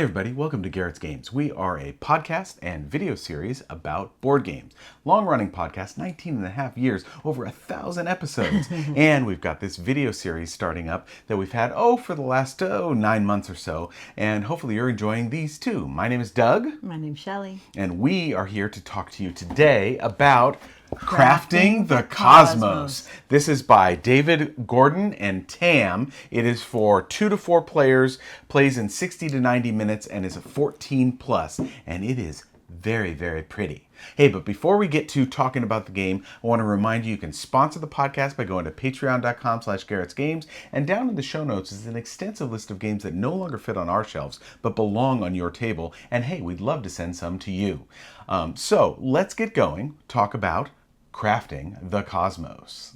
everybody, welcome to Garrett's Games. We are a podcast and video series about board games. Long-running podcast, 19 and a half years, over 1,000 episodes. And we've got this video series starting up that we've had, for the last 9 months or so. And hopefully you're enjoying these too. My name is Doug. My name's Shelley. And we are here to talk to you today about Crafting the Cosmos. This is by David Gordon and Tam. It is for 2 to 4 players, plays in 60 to 90 minutes, and is a 14 plus. And it is very, very pretty. Hey, but before we get to talking about the game, I want to remind you can sponsor the podcast by going to patreon.com/GarrettsGames. And down in the show notes is an extensive list of games that no longer fit on our shelves, but belong on your table. And hey, we'd love to send some to you. So let's get going. Talk about Crafting the Cosmos.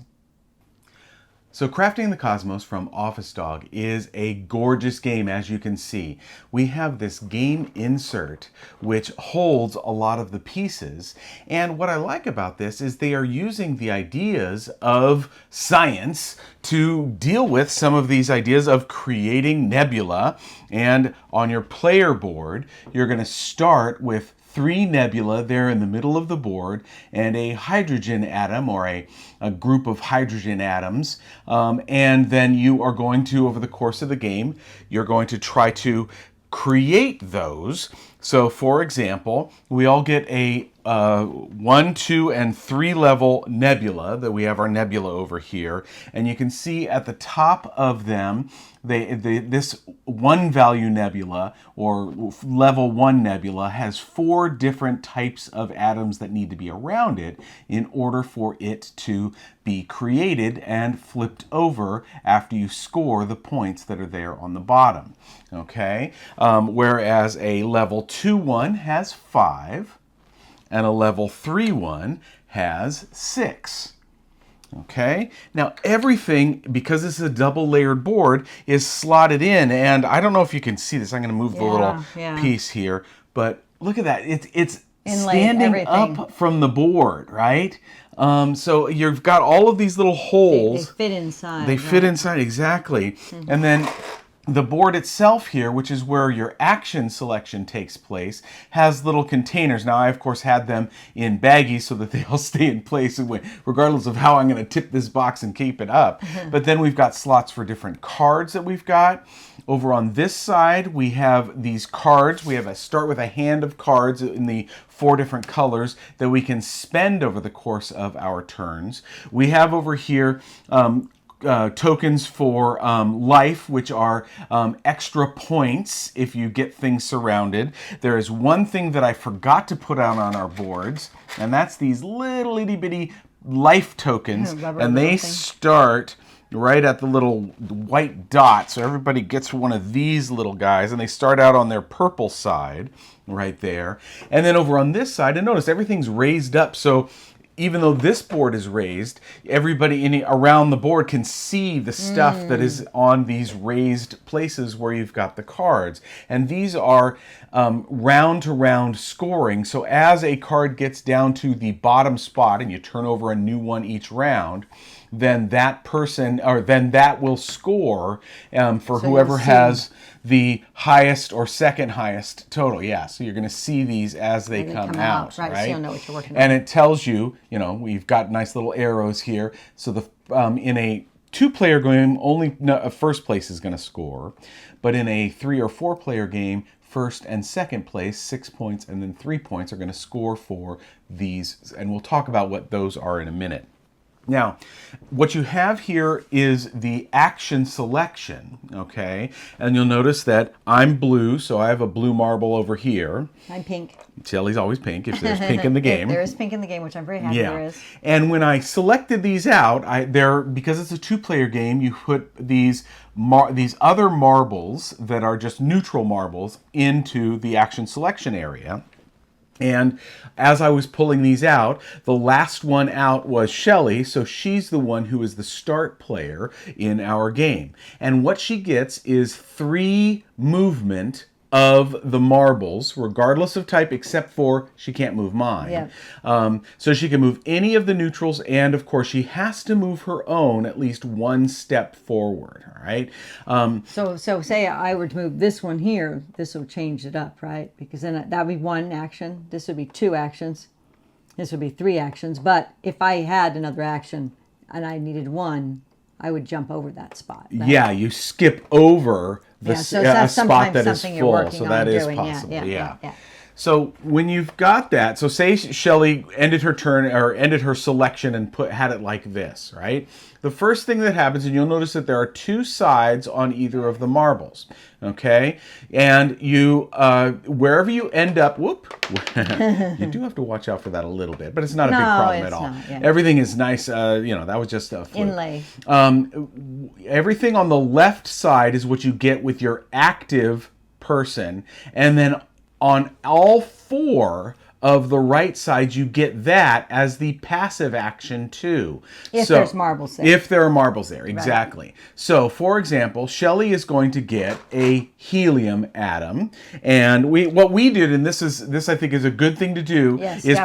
So Crafting the Cosmos from Office Dog is a gorgeous game, as you can see. We have this game insert which holds a lot of the pieces, and what I like about this is they are using the ideas of science to deal with some of these ideas of creating nebula. And on your player board, you're going to start with 3 nebula there in the middle of the board, and a hydrogen atom, or a group of hydrogen atoms. And then you are going to, over the course of the game, you're going to try to create those. So for example, we all get a 1, 2, and 3 level nebula. That we have our nebula over here, and you can see at the top of them, this 1 value nebula, or level 1 nebula, has 4 different types of atoms that need to be around it in order for it to be created and flipped over after you score the points that are there on the bottom. Okay, whereas a level 2 one has 5, and a level 3 one has 6. Okay, now everything, because this is a double layered board, is slotted in, and I don't know if you can see this. I'm going to move the little piece here, but look at that. It's standing up from the board, right? So you've got all of these little holes. They fit inside. They fit inside, exactly. Mm-hmm. And then the board itself here, which is where your action selection takes place, has little containers. Now, I, of course, had them in baggies so that they all stay in place regardless of how I'm going to tip this box and keep it up. But then we've got slots for different cards that we've got. Over on this side, we have these cards. We have start with a hand of cards in the 4 different colors that we can spend over the course of our turns. We have over here tokens for life, which are extra points if you get things surrounded. There is one thing that I forgot to put out on our boards, and that's these little itty bitty life tokens, and they start right at the little white dot. So everybody gets one of these little guys, and they start out on their purple side right there. And then over on this side, and notice everything's raised up, so even though this board is raised, everybody around the board can see the stuff that is on these raised places where you've got the cards. And these are round-to-round scoring. So as a card gets down to the bottom spot and you turn over a new one each round, then that person, or then that will score for whoever has the highest or second highest total. Yeah, so you're going to see these as they come out, right? So you'll know what you're working on. And it tells you, we've got nice little arrows here. So the in a 2-player game, only first place is going to score, but in a 3 or 4 player game, first and second place, 6 points, and then 3 points are going to score for these, and we'll talk about what those are in a minute. Now, what you have here is the action selection, okay? And you'll notice that I'm blue, so I have a blue marble over here. I'm pink. Shelley's always pink, if there's pink in the game. There is pink in the game, which I'm very happy there is. And when I selected these out, because it's a 2-player game, you put these other marbles that are just neutral marbles into the action selection area. And as I was pulling these out, the last one out was Shelley, so she's the one who is the start player in our game. And what she gets is 3 movement of the marbles, regardless of type, except for she can't move mine. Yep. So she can move any of the neutrals, and of course she has to move her own at least one step forward. All right. So say I were to move this one here, this will change it up, right? Because then that would be one action. This would be two actions. This would be three actions. But if I had another action and I needed one, I would jump over that spot. Right? Yeah, you skip over the so that's spot that is something full. you're working So on that is doing. possible. Yeah. So when you've got that, so say Shelley ended her turn or ended her selection and had it like this, right? The first thing that happens, and you'll notice that there are two sides on either of the marbles, okay? And you, wherever you end up, you do have to watch out for that a little bit, but it's not a big problem at all. Not, yeah. Everything is nice, that was just a fluke. Inlay. Everything on the left side is what you get with your active person, and then on all four of the right side, you get that as the passive action too. If there's marbles there. If there are marbles there, exactly. Right. So, for example, Shelley is going to get a helium atom, and what we did, and this I think is a good thing to do, is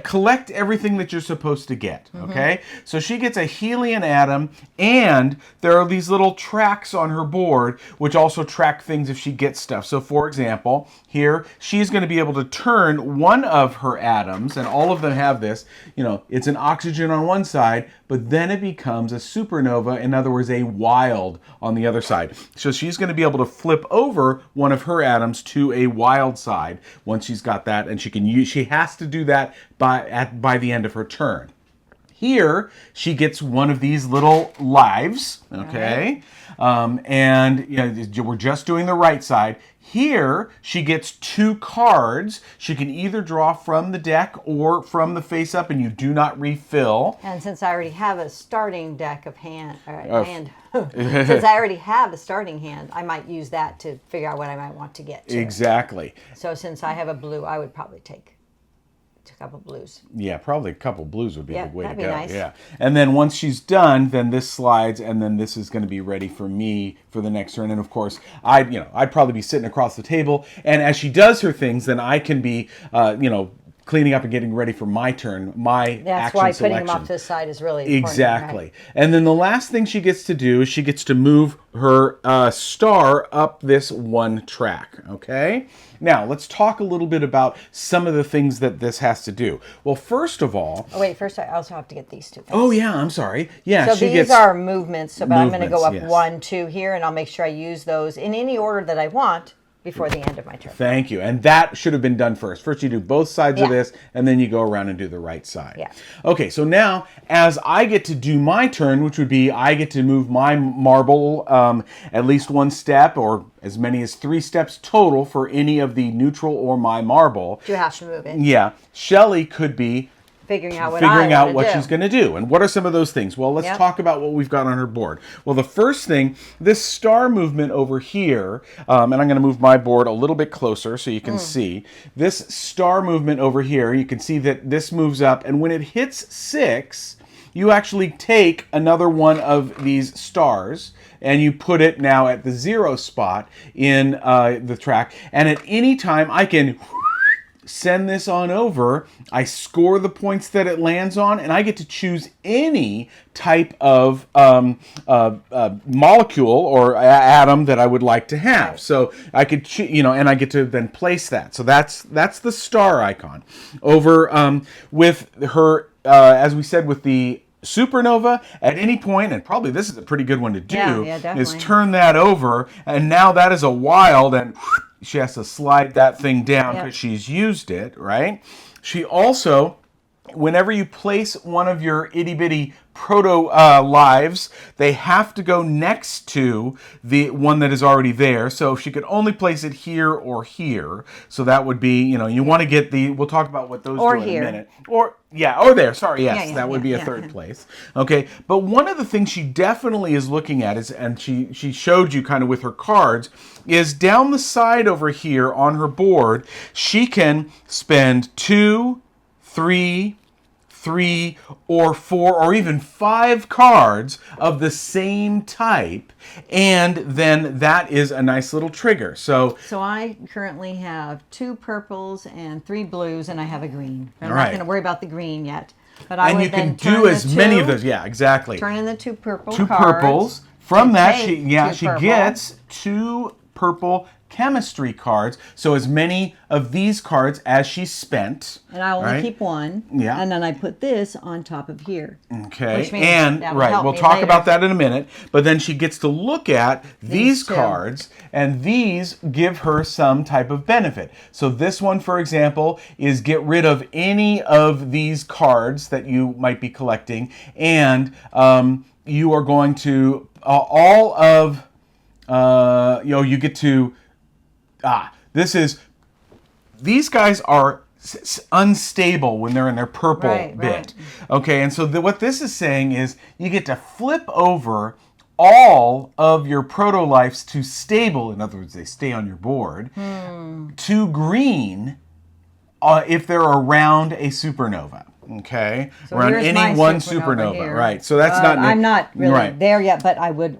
collect everything that you're supposed to get. Okay, so she gets a helium atom, and there are these little tracks on her board which also track things if she gets stuff. So, for example, here she's going to be able to turn one of her atoms, and all of them have this, it's an oxygen on one side, but then it becomes a supernova, in other words, a wild on the other side. So she's going to be able to flip over one of her atoms to a wild side once she's got that, and she has to do that by the end of her turn. Here, she gets one of these little lives, okay? And we're just doing the right side. Here, she gets two cards. She can either draw from the deck or from the face up, and you do not refill. And since I already have a starting deck of since I already have a starting hand, I might use that to figure out what I might want to get to. Exactly. So since I have a blue, I would probably take a couple blues. Yeah, probably a couple blues would be the way to go. Nice. Yeah. And then once she's done, then this slides, and then this is going to be ready for me for the next turn. And of course, I'd probably be sitting across the table, and as she does her things, then I can be cleaning up and getting ready for my turn, That's why putting them off to the side is really important. Exactly. Right? And then the last thing she gets to do is she gets to move her star up this one track, okay? Now, let's talk a little bit about some of the things that this has to do. Well, first of all... Oh, wait, first I also have to get these two things. Oh, yeah, I'm sorry. Yeah, so these are movements, but I'm going to go up yes. 1, 2 here, and I'll make sure I use those in any order that I want before the end of my turn. Thank you. And that should have been done first. First you do both sides of this, and then you go around and do the right side. Yeah. Okay, so now as I get to do my turn, which would be I get to move my marble at least one step, or as many as 3 steps total for any of the neutral or my marble. You have to move it. Yeah. Shelley could be figuring out what she's going to do. And what are some of those things? Well, let's talk about what we've got on her board. Well, the first thing, this star movement over here, and I'm going to move my board a little bit closer so you can see. This star movement over here, you can see that this moves up, and when it hits 6, you actually take another one of these stars, and you put it now at the 0 spot in the track. And at any time, I can send this on over. I score the points that it lands on, and I get to choose any type of molecule or atom that I would like to have. So I could, and I get to then place that. So that's the star icon. Over with her, as we said, with the supernova, at any point, and probably this is a pretty good one to do, is turn that over, and now that is a wild, and she has to slide that thing down because she's used it, right? She also, whenever you place one of your itty-bitty proto lives, they have to go next to the one that is already there. So she could only place it here or here. So that would be, you want to get we'll talk about what those do in a minute. Or there. Sorry, yes, that would be a third place. Okay, but one of the things she definitely is looking at is, and she showed you kind of with her cards, is down the side over here on her board, she can spend 2, 3, 3 or 4 or even 5 cards of the same type, and then that is a nice little trigger. So I currently have 2 purples and 3 blues, and I have a green. I'm All not right. going to worry about the green yet. But I and would you can then turn do as the many two- of those. Yeah, exactly. Turn in the 2 purple 2 cards. purples. From and that, take she 2 purple. gets 2 purple chemistry cards. So as many of these cards as she spent. And I only right? keep 1. Yeah. And then I put this on top of here. Okay. Which means And that'll right, help we'll me talk later. about that in a minute. But then she gets to look at these two. cards, and these give her some type of benefit. So this one, for example, is get rid of any of these cards that you might be collecting, and you are going to all of you get to these guys are unstable when they're in their purple Right, bit. right. Okay, and so what this is saying is you get to flip over all of your proto-lives to stable, in other words, they stay on your board, to green if they're around a supernova. Okay, So around here's any my one supernova supernova, here. right? So that's not. I'm not really right. there yet, but I would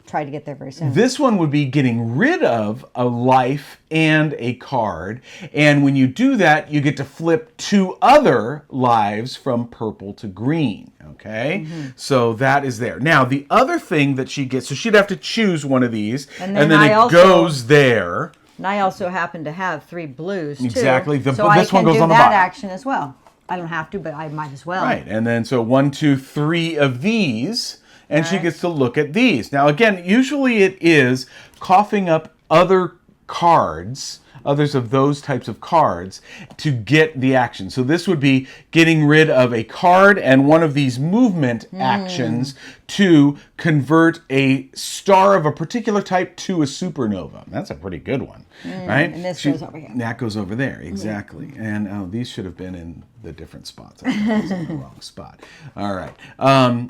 try to get there very soon. This one would be getting rid of a life and a card. And when you do that, you get to flip 2 other lives from purple to green. Okay? So that is there. Now, the other thing that she gets, so she'd have to choose one of these, And and then then I it also- goes there. And I also happen to have 3 blues, too. Exactly. So this I one can goes do on the that bottom. action as well. I don't have to, but I might as well. Right, and then so 1, 2, 3 of these, and she Right. gets to look at these. Now again, usually it is coughing up other cards, others of those types of cards, to get the action. So this would be getting rid of a card and one of these movement actions to convert a star of a particular type to a supernova. That's a pretty good one, right? And this goes over here. That goes over there, exactly. And these should have been in the different spots. I was in the wrong spot. All right.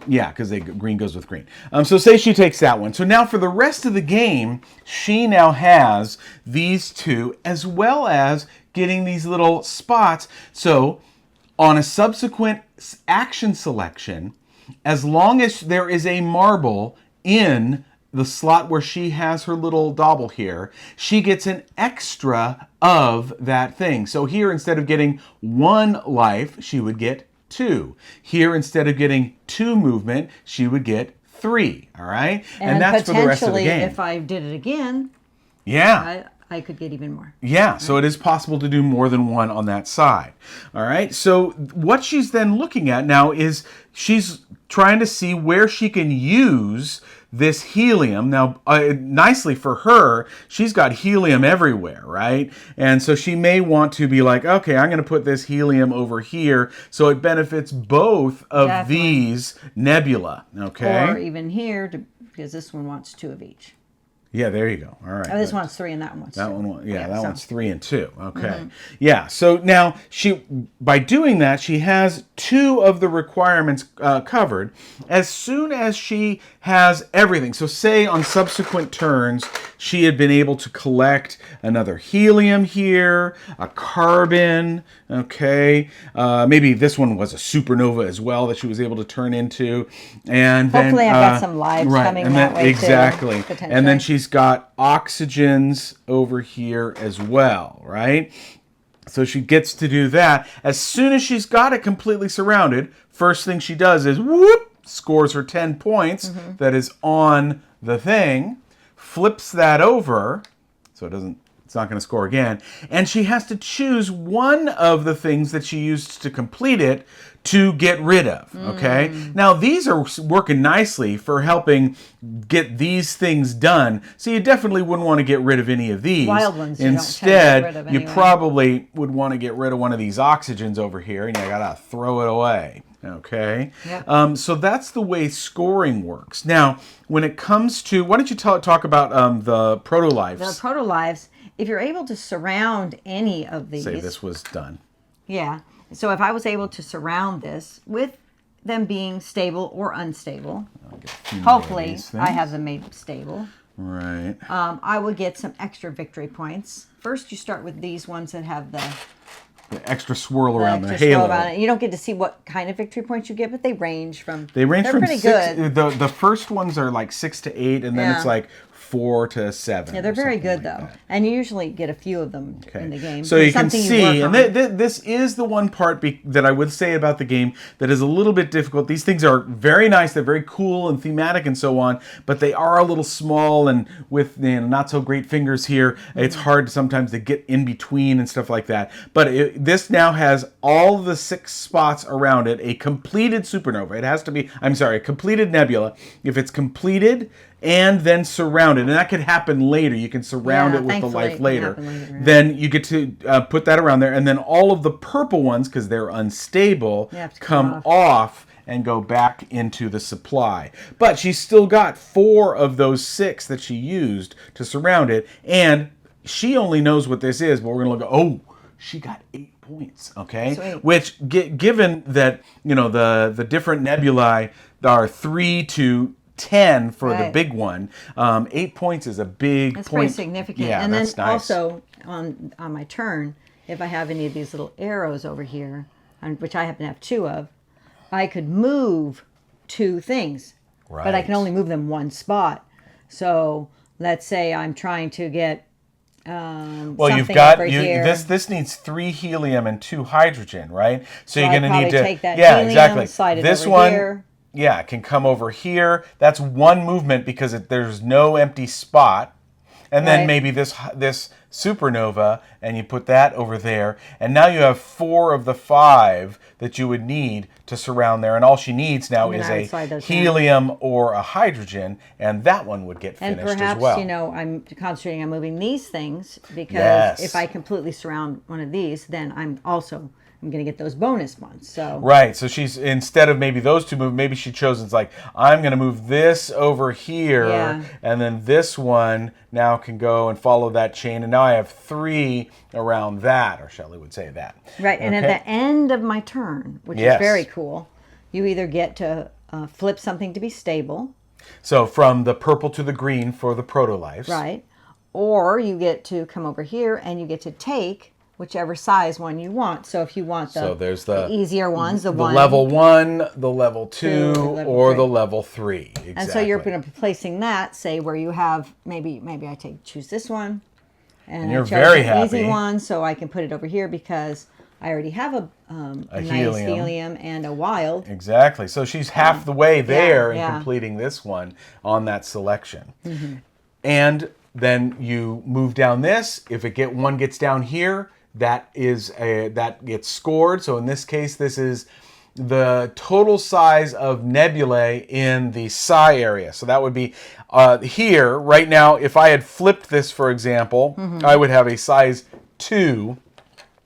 Yeah, because green goes with green. So say she takes that one. So now for the rest of the game, she now has these 2 as well as getting these little spots. So on a subsequent action selection, as long as there is a marble in the slot where she has her little dauble here, she gets an extra of that thing. So here, instead of getting 1 life, she would get 2. Here, instead of getting 2 movement, she would get 3. All right? And that's for the rest of the potentially, game. if I did it again, Yeah. I could get even more. Yeah, so it is possible to do more than 1 on that side. All right, so what she's then looking at now is she's trying to see where she can use this helium. Now, nicely for her, she's got helium everywhere, right? And so she may want to be like, okay, I'm going to put this helium over here so it benefits both of Definitely. these nebula, okay? Or even here, because this one wants 2 of each. Yeah, there you go. All right. Oh, this one's 3 and that one wants 2. That one, yeah, that so- one's 3 and 2. Okay, yeah. So now by doing that, she has 2 of the requirements covered. As soon as she has everything, so say on subsequent turns, she had been able to collect another helium here, a carbon. Okay, maybe this one was a supernova as well that she was able to turn into, and Hopefully then, I've got some lives coming and that way too, exactly, and potentially. then she's got oxygens over here as well, right? So she gets to do that. As soon as she's got it completely surrounded, first thing she does is whoop, scores her 10 points that is on the thing, flips that over, so it's not going to score again, and she has to choose one of the things that she used to complete it to get rid of, okay? Now, these are working nicely for helping get these things done, so you definitely wouldn't want to get rid of any of these. Wild ones you don't tend to get Instead, rid of you anyway. probably would want to get rid of one of these oxygens over here, and you got to throw it away, okay? Yep. So that's the way scoring works. Now, when it comes to, why don't you talk about the proto-lives? The proto-lives, if you're able to surround any of these... Say this was done. Yeah. So if I was able to surround this with them being stable or unstable, I'll get a few more of hopefully these I things. have them made stable, Right. I would get some extra victory points. First, you start with these ones that have the The extra swirl around the extra halo. swirl around it. You don't get to see what kind of victory points you get, but they range from. They range they're from pretty 6. good. The first ones are like 6 to 8, and then Yeah. it's like 4 to 7. Yeah, they're or very something good like though, that. and you usually get a few of them in the game. So you It's can something see, work and on. this is the one part that I would say about the game that is a little bit difficult. These things are very nice, they're very cool and thematic and so on, but they are a little small, and with not so great fingers here, it's hard sometimes to get in between and stuff like that. But this now has all the 6 spots around it, a completed supernova. It has to be, I'm sorry, a completed nebula. If it's completed and then surrounded, and that could happen later. You can surround it with the thankfully life it can later. happen later, yeah. Then you get to put that around there, and then all of the purple ones, because they're unstable, You have to come come off and go back into the supply. But she's still got 4 of those 6 that she used to surround it, and she only knows what this is, but we're going to look at, oh, she got 8 points, okay? Sweet. Which, given that, the different nebulae are 3 to 10 for the Right. big one, 8 points is a big That's point. pretty significant. Yeah, And then that's nice. also on my turn, if I have any of these little arrows over here, which I happen to have 2 of, I could move 2 things, but I can Right. only move them one spot. So let's say I'm trying to get Well, you've something got over here. this needs 3 helium and 2 hydrogen, right? So you're I'd going to need probably to take that yeah, helium, exactly. slide it This over one, here. yeah, can come over here. That's one movement because there's no empty spot. And then Right. maybe this supernova, and you put that over there, and now you have 4 of the 5 that you would need to surround there, and all she needs now And is I would slide a those down. helium or a hydrogen, and that one would get And finished perhaps, as well. I'm concentrating on moving these things because Yes. if I completely surround one of these, then I'm going to get those bonus ones. So Right, so she's, instead of maybe those 2 move, maybe she chose, it's like, I'm going to move this over here, Yeah. and then this one now can go and follow that chain, and now I have 3 around that, or Shelley would say that. right, and Okay? at the end of my turn, which Yes. is very cool, you either get to flip something to be stable, So from the purple to the green for the proto-lives. right, or you get to come over here and you get to take whichever size one you want. So if you want So there's the easier ones, the one level 1, the level 2, level or 3. the level 3. Exactly. And so you're going to be placing that, say, where you have maybe I choose this one, and you're I chose very an easy happy. one, so I can put it over here because I already have a nice helium. helium and a wild. Exactly. So she's half the way there in yeah. completing this one on that selection. And then you move down this. If one gets down here, that gets scored. So in this case, this is the total size of nebulae in the psi area. So that would be here right now. If I had flipped this, for example, I would have a size 2.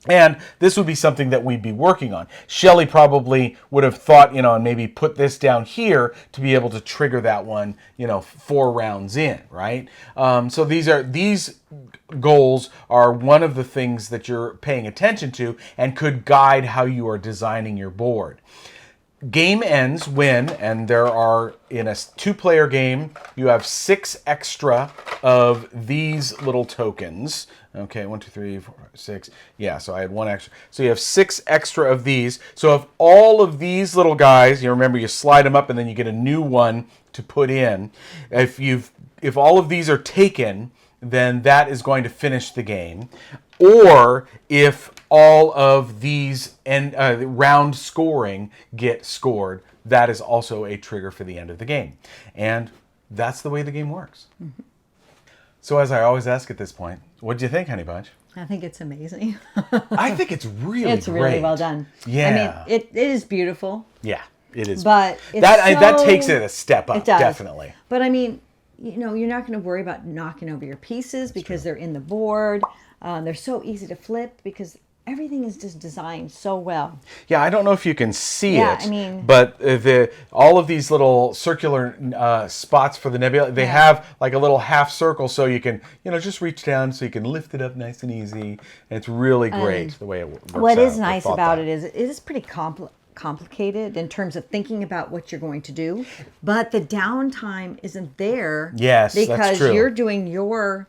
And this would be something that we'd be working on. Shelley probably would have thought, and maybe put this down here to be able to trigger that one, 4 rounds in, right? So these goals are one of the things that you're paying attention to and could guide how you are designing your board. Game ends when, and there are, in a 2-player game, you have 6 extra of these little tokens. Okay, 1, 2, 3, 4, 5, 6. Yeah, so I had 1 extra. So you have 6 extra of these. So if all of these little guys, you remember you slide them up and then you get a new one to put in. If all of these are taken, then that is going to finish the game. Or if all of these round scoring get scored, that is also a trigger for the end of the game. And that's the way the game works. Mm-hmm. So as I always ask at this point, what do you think, Honey Bunch? I think it's amazing. I think it's really It's really great. well done. Yeah. I mean, it is beautiful, Yeah, it is. but it's that so- takes it a step up, It does. definitely. But I mean, you're not going to worry about knocking over your pieces because they're in the board. They're so easy to flip because everything is just designed so well. Yeah, I don't know if you can see Yeah, it, I mean- but all of these little circular spots for the nebula, they have like a little half circle, so you can just reach down, so you can lift it up nice and easy. And it's really great the way it works. What out. is I nice thought about that. it is it is pretty complicated in terms of thinking about what you're going to do, but the downtime isn't there. Yes, that's because true. you're doing your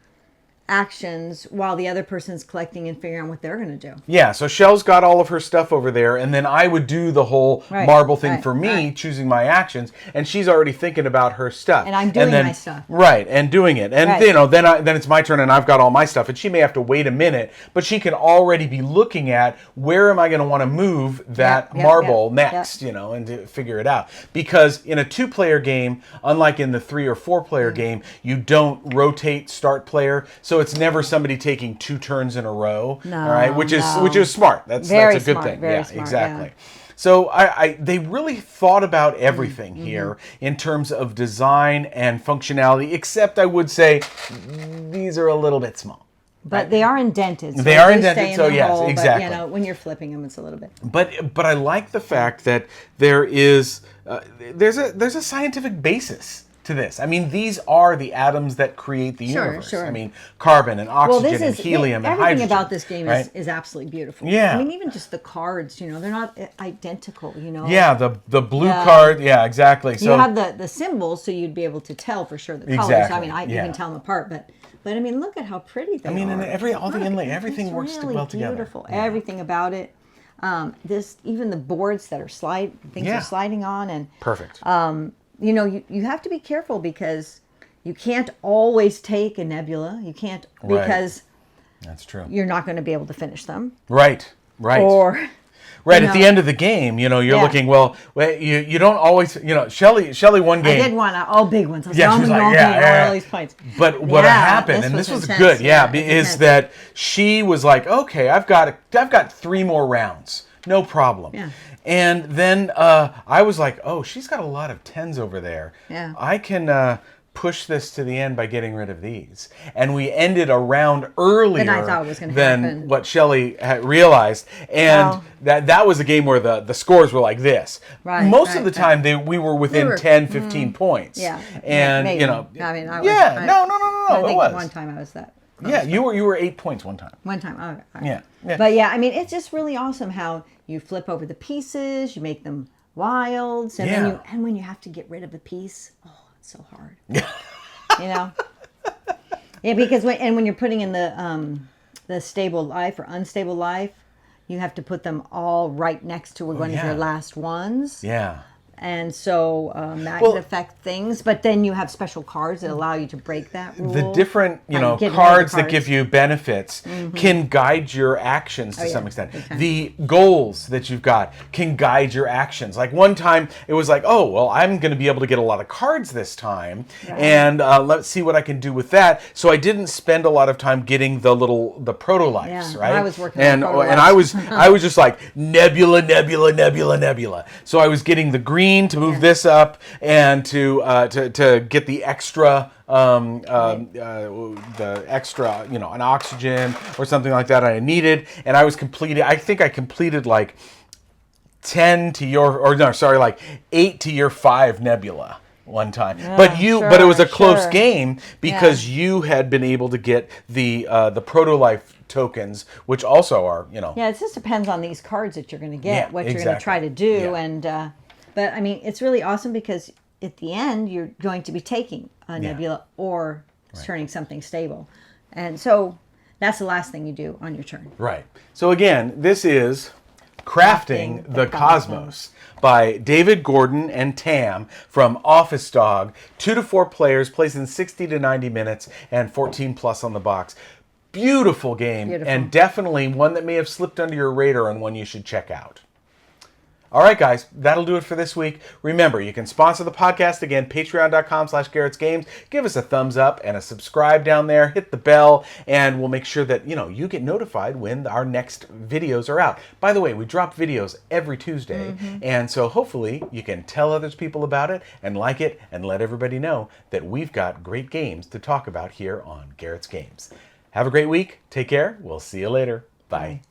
actions while the other person's collecting and figuring out what they're going to do. Yeah, so Shell's got all of her stuff over there, and then I would do the whole marble thing for me, choosing my actions, and she's already thinking about her stuff. And I'm doing my stuff. Right, and doing it. And, you know, then it's my turn, and I've got all my stuff, and she may have to wait a minute, but she can already be looking at where am I going to want to move that marble next, you know, and to figure it out. Because in a 2-player game, unlike in the 3 or 4-player game, you don't rotate start player, so it's never somebody taking 2 turns in a row. No, all right, which is smart. That's a good thing. Very yeah, smart, exactly. Yeah. So they really thought about everything here in terms of design and functionality, except I would say these are a little bit small. But they are indented. So they are indented, so yes, exactly. But, you know, when you're flipping them, it's a little bit. But I like the fact that there is there's a scientific basis to this. I mean, these are the atoms that create the universe. Sure. I mean, carbon and oxygen and helium and hydrogen. Everything about this game is absolutely beautiful. Yeah. I mean, even just the cards, you know, they're not identical, you know. Yeah, the blue card, yeah, exactly. So you have the symbols, so you'd be able to tell for sure the colors. Exactly. I mean, you can tell them apart, but I mean, look at how pretty they are. I mean, and all the inlay, everything works really well together. Beautiful. Yeah. Everything about it. Even the boards that are are sliding on, and perfect. you know, you have to be careful because you can't always take a nebula. You can't, because that's true. You're not going to be able to finish them. Right. Or at the end of the game, you know, you're looking, well, you don't always, you know, Shelley won game. I did one, all big ones. I was she was like, all these points. But what happened, and this was intense. good, is that she was like, okay, I've got 3 more rounds. No problem. Yeah. And then I was like, oh, she's got a lot of 10s over there. Yeah. I can push this to the end by getting rid of these. And we ended a round earlier than what Shelley had realized. And that was a game where the scores were like this. Right, Most of the time we were within 10, 15 points. Yeah. And, maybe. you know. I mean, no. I think it was. one time I was that. Yeah, you were 8 points one time. One time, all right. Yeah. But yeah, I mean, it's just really awesome how you flip over the pieces, you make them wilds, and then when you have to get rid of the piece, it's so hard. You know? Yeah, because when you're putting in the stable life or unstable life, you have to put them all right next to one of your last ones. Yeah. And so that can affect things, but then you have special cards that allow you to break that rule. The different, cards that give you benefits can guide your actions to some extent. The goals that you've got can guide your actions. Like one time, it was like, oh, well, I'm going to be able to get a lot of cards this time, and let's see what I can do with that. So I didn't spend a lot of time getting the proto-lives, right? I was working on and I was just like nebula. So I was getting the green to move this up and to get the extra an oxygen or something like that I needed, and I think I completed like 8 to your 5 nebula one time. But it was a close game because you had been able to get the proto-life tokens, which also are, Yeah, it just depends on these cards that you're going to get, what you're going to try to do, and but I mean, it's really awesome because at the end you're going to be taking a nebula or turning something stable, and so that's the last thing you do on your turn. Right. So again, this is Crafting the Cosmos by David Gordon and Tam from Office Dog. 2 to 4 players, plays in 60 to 90 minutes, and 14 plus on the box. Beautiful game, and definitely one that may have slipped under your radar and one you should check out. All right, guys, that'll do it for this week. Remember, you can sponsor the podcast, again, patreon.com/GarrettsGames. Give us a thumbs up and a subscribe down there. Hit the bell, and we'll make sure that, you get notified when our next videos are out. By the way, we drop videos every Tuesday, and so hopefully you can tell other people about it and like it and let everybody know that we've got great games to talk about here on Garrett's Games. Have a great week. Take care. We'll see you later. Bye.